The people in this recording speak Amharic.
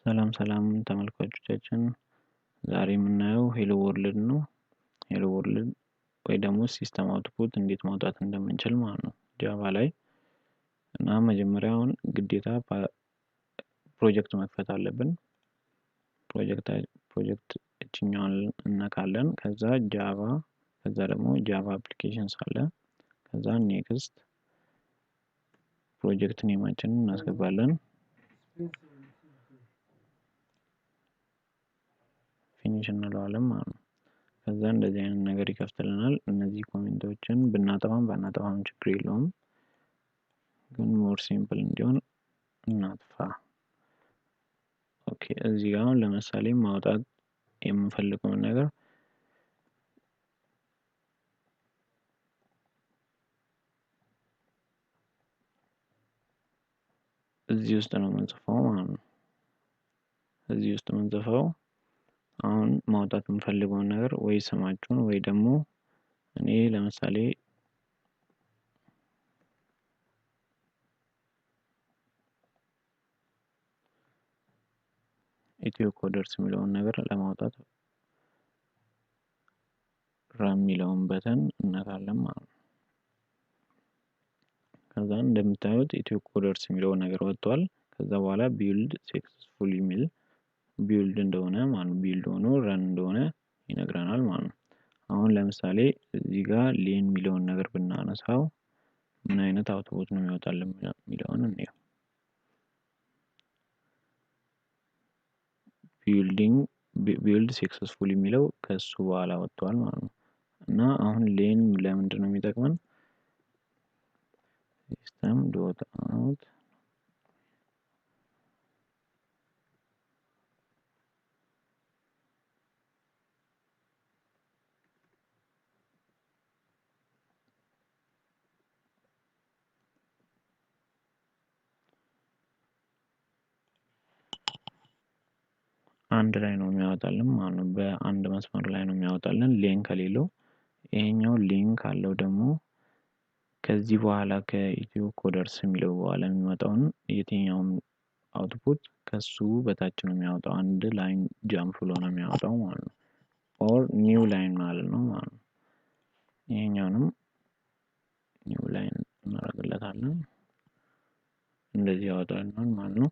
ሰላም ሰላም ተመልካቾቻችን ዛሬ የምናየው ሄሎ ወርልድ ነው። ሄሎ ወርልድ ወይ ደግሞ ሲስተም አውትፑት እንዴት ማውጣት እንደምንችል ማለት ነው ጃቫ ላይ እና መጀመሪያውን ግዴታ ፕሮጀክት መክፈት አለብን። ፕሮጀክት እችኛውን እነካለን። ከዛ ጃቫ ከዛ ደግሞ ጃቫ አፕሊኬሽንስ አለ። ከዛ ኔክስት ፕሮጀክት ኔማችንን እናስገባለን። ፊኒሽ እንለዋለን ማለት ነው። ከዛ እንደዚህ አይነት ነገር ይከፍትልናል። እነዚህ ኮሜንቶችን ብናጠፋም ባናጠፋም ችግር የለውም፣ ግን ሞር ሲምፕል እንዲሆን እናጥፋ። ኦኬ እዚህ ጋር አሁን ለምሳሌ ማውጣት የምንፈልገውን ነገር እዚህ ውስጥ ነው የምንጽፈው ማለት ነው። እዚህ ውስጥ የምንጽፈው አሁን ማውጣት የምንፈልገውን ነገር ወይ ስማችሁን ወይ ደግሞ እኔ ለምሳሌ ኢትዮ ኮደርስ የሚለውን ነገር ለማውጣት ራም የሚለውን በተን እነካለን ማለት ነው። ከዛ እንደምታዩት ኢትዮ ኮደርስ የሚለው ነገር ወጥቷል። ከዛ በኋላ ቢልድ ሰክሰስፉሊ የሚል ቢልድ እንደሆነ ማለት ነው፣ ቢልድ ሆኖ ረን እንደሆነ ይነግረናል ማለት ነው። አሁን ለምሳሌ እዚህ ጋር ሌን የሚለውን ነገር ብናነሳው ምን አይነት አውትፑት ነው የሚወጣልን የሚለውን እንየው። ቢልድ ሰክሰስፉሊ የሚለው ከሱ በኋላ ወጥቷል ማለት ነው። እና አሁን ሌን ለምንድን ነው የሚጠቅመን? ሲስተም ዶት አውት አንድ ላይ ነው የሚያወጣልን ማለት ነው። በአንድ መስመር ላይ ነው የሚያወጣልን ሌን ከሌለው። ይሄኛው ሊንክ ካለው ደግሞ ከዚህ በኋላ ከኢትዮ ኮደርስ የሚለው በኋላ የሚመጣውን የትኛውም አውትፑት ከሱ በታች ነው የሚያወጣው። አንድ ላይን ጃምፕ ብሎ ነው የሚያወጣው ማለት ነው። ኦር ኒው ላይን ማለት ነው ማለት ነው። ይሄኛውንም ኒው ላይን እናደርግለታለን። እንደዚህ ያወጣልናል ማለት ነው።